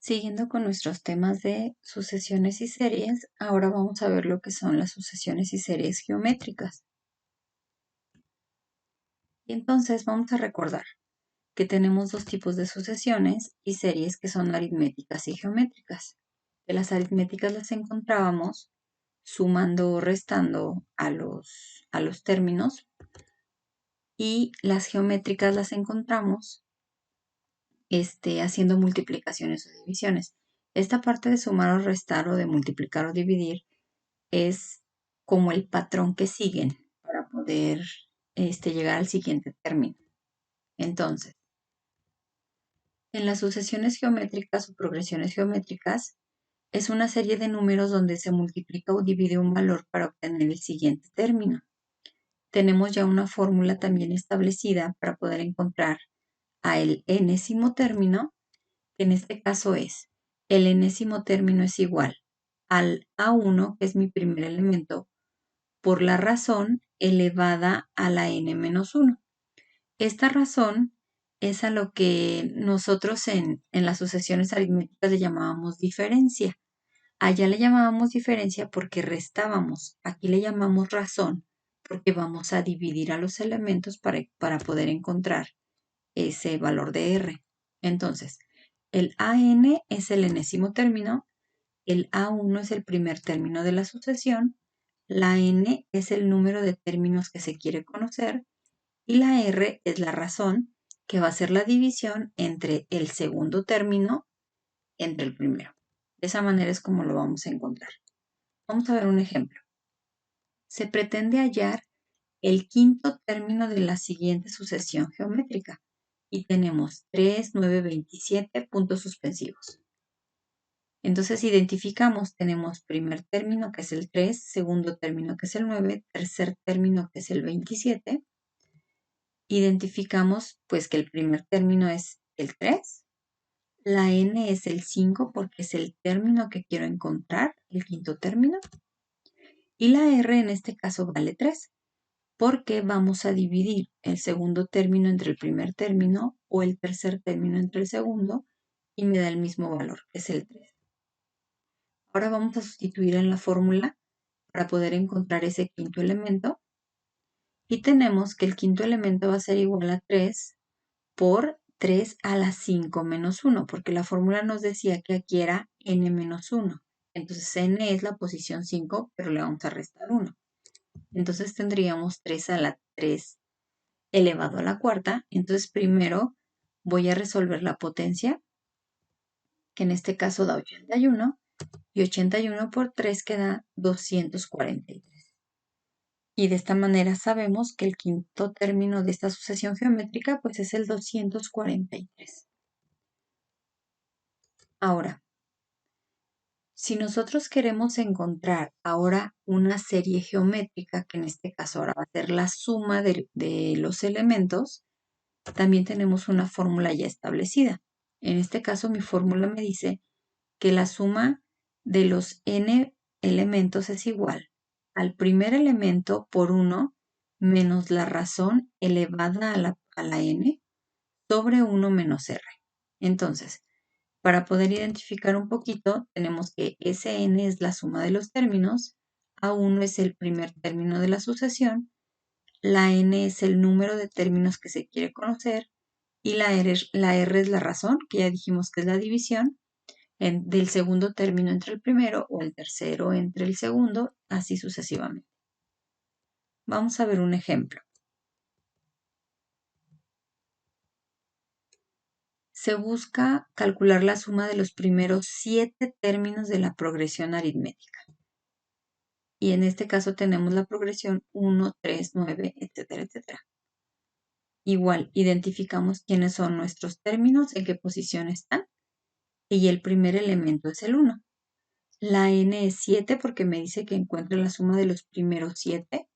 Siguiendo con nuestros temas de sucesiones y series, ahora vamos a ver lo que son las sucesiones y series geométricas. Entonces vamos a recordar que tenemos dos tipos de sucesiones y series que son aritméticas y geométricas. De las aritméticas las encontrábamos sumando o restando a los términos, y las geométricas las encontramos haciendo multiplicaciones o divisiones. Esta parte de sumar o restar o de multiplicar o dividir es como el patrón que siguen para poder llegar al siguiente término. Entonces, en las sucesiones geométricas o progresiones geométricas, es una serie de números donde se multiplica o divide un valor para obtener el siguiente término. Tenemos ya una fórmula también establecida para poder encontrar el enésimo término, que en este caso es, el enésimo término es igual al A1, que es mi primer elemento, por la razón elevada a la n-1. Esta razón es a lo que nosotros en las sucesiones aritméticas le llamábamos diferencia. Allá le llamábamos diferencia porque restábamos. Aquí le llamamos razón porque vamos a dividir a los elementos para poder encontrar ese valor de R. Entonces, el AN es el enésimo término, el A1 es el primer término de la sucesión, la n es el número de términos que se quiere conocer y la r es la razón, que va a ser la división entre el segundo término entre el primero. De esa manera es como lo vamos a encontrar. Vamos a ver un ejemplo. Se pretende hallar el quinto término de la siguiente sucesión geométrica y tenemos 3, 9, 27 puntos suspensivos. Entonces identificamos, tenemos primer término que es el 3, segundo término que es el 9, tercer término que es el 27. Identificamos pues que el primer término es el 3, la n es el 5 porque es el término que quiero encontrar, el quinto término, y la r en este caso vale 3 porque vamos a dividir el segundo término entre el primer término o el tercer término entre el segundo y me da el mismo valor, que es el 3. Ahora vamos a sustituir en la fórmula para poder encontrar ese quinto elemento. Y tenemos que el quinto elemento va a ser igual a 3 por 3 a la 5 menos 1, porque la fórmula nos decía que aquí era n menos 1. Entonces n es la posición 5, pero le vamos a restar 1. Entonces tendríamos 3 a la 3 elevado a la cuarta. Entonces primero voy a resolver la potencia, que en este caso da 81. Y 81 por 3 queda 243. Y de esta manera sabemos que el quinto término de esta sucesión geométrica pues es el 243. Ahora, si nosotros queremos encontrar ahora una serie geométrica, que en este caso ahora va a ser la suma de los elementos, también tenemos una fórmula ya establecida. En este caso mi fórmula me dice que la suma de los n elementos es igual al primer elemento por 1 menos la razón elevada a la n sobre 1 menos r. Entonces, para poder identificar un poquito, tenemos que Sn es la suma de los términos, A1 es el primer término de la sucesión, la n es el número de términos que se quiere conocer y la r es la razón, que ya dijimos que es la división del segundo término entre el primero o el tercero entre el segundo, así sucesivamente. Vamos a ver un ejemplo. Se busca calcular la suma de los primeros 7 términos de la progresión aritmética. Y en este caso tenemos la progresión 1, 3, 9, etcétera, etcétera. Igual, identificamos quiénes son nuestros términos, en qué posición están, y el primer elemento es el 1. La n es 7 porque me dice que encuentre la suma de los primeros 7.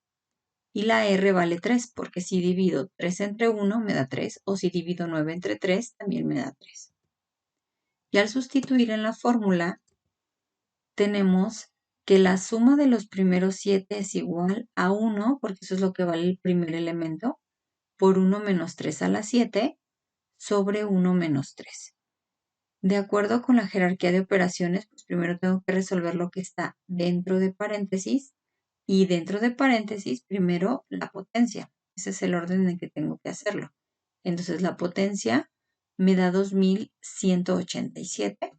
Y la r vale 3 porque si divido 3 entre 1 me da 3, o si divido 9 entre 3 también me da 3. Y al sustituir en la fórmula, tenemos que la suma de los primeros 7 es igual a 1, porque eso es lo que vale el primer elemento, por 1 menos 3 a la 7 sobre 1 menos 3. De acuerdo con la jerarquía de operaciones, pues primero tengo que resolver lo que está dentro de paréntesis y dentro de paréntesis primero la potencia. Ese es el orden en el que tengo que hacerlo. Entonces la potencia me da 2187.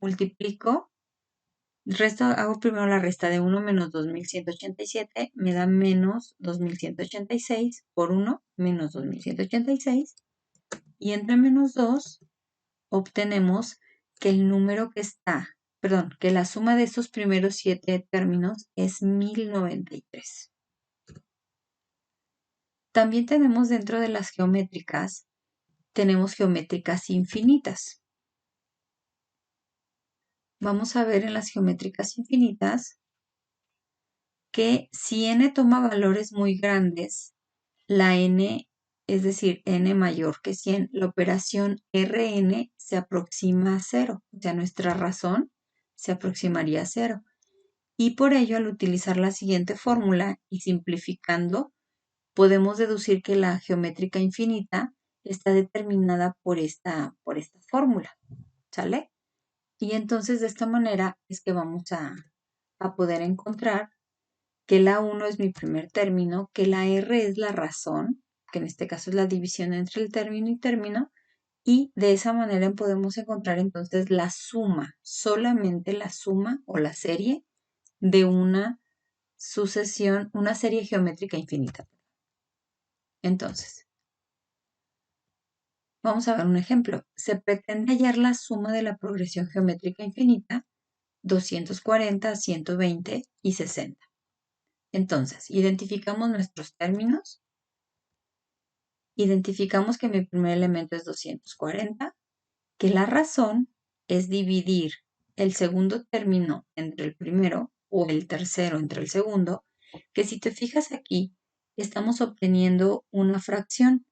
Multiplico, hago primero la resta de 1 menos 2187, me da menos 2186 por 1 menos 2186. Y entre menos 2 obtenemos que el número que está, perdón, que la suma de estos primeros 7 términos es 1093. También tenemos dentro de las geométricas, tenemos geométricas infinitas. Vamos a ver en las geométricas infinitas que si n toma valores muy grandes, la n, es decir, n mayor que 100, la operación Rn se aproxima a 0, o sea, nuestra razón se aproximaría a 0. Y por ello, al utilizar la siguiente fórmula y simplificando, podemos deducir que la geométrica infinita está determinada por esta fórmula, ¿sale? Y entonces de esta manera es que vamos a poder encontrar que la 1 es mi primer término, que la R es la razón, que en este caso es la división entre el término y término, y de esa manera podemos encontrar entonces la suma, solamente la suma o la serie de una sucesión, una serie geométrica infinita. Entonces, vamos a ver un ejemplo. Se pretende hallar la suma de la progresión geométrica infinita, 240, 120 y 60. Entonces, identificamos nuestros términos. Identificamos que mi primer elemento es 240, que la razón es dividir el segundo término entre el primero o el tercero entre el segundo, que si te fijas aquí, estamos obteniendo una fracción,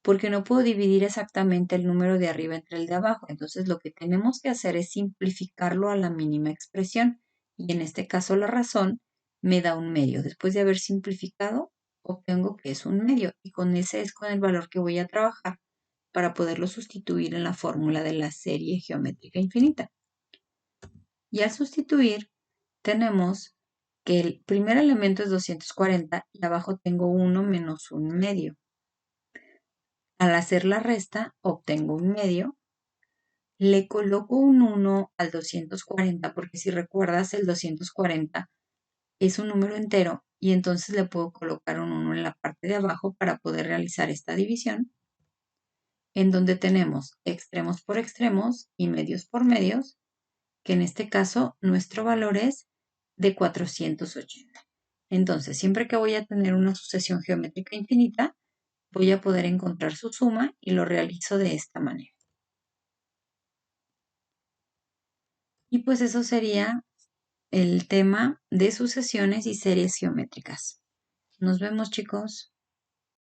porque no puedo dividir exactamente el número de arriba entre el de abajo. Entonces lo que tenemos que hacer es simplificarlo a la mínima expresión. Y en este caso la razón me da un medio. Después de haber simplificado, obtengo que es un medio. Y con ese es con el valor que voy a trabajar para poderlo sustituir en la fórmula de la serie geométrica infinita. Y al sustituir, tenemos que el primer elemento es 240 y abajo tengo 1 menos un medio. Al hacer la resta, obtengo un medio. Le coloco un 1 al 240 porque si recuerdas, el 240 es un número entero y entonces le puedo colocar un 1 en la parte de abajo para poder realizar esta división, en donde tenemos extremos por extremos y medios por medios, que en este caso nuestro valor es de 480. Entonces, siempre que voy a tener una sucesión geométrica infinita, voy a poder encontrar su suma y lo realizo de esta manera. Y pues eso sería el tema de sucesiones y series geométricas. Nos vemos, chicos.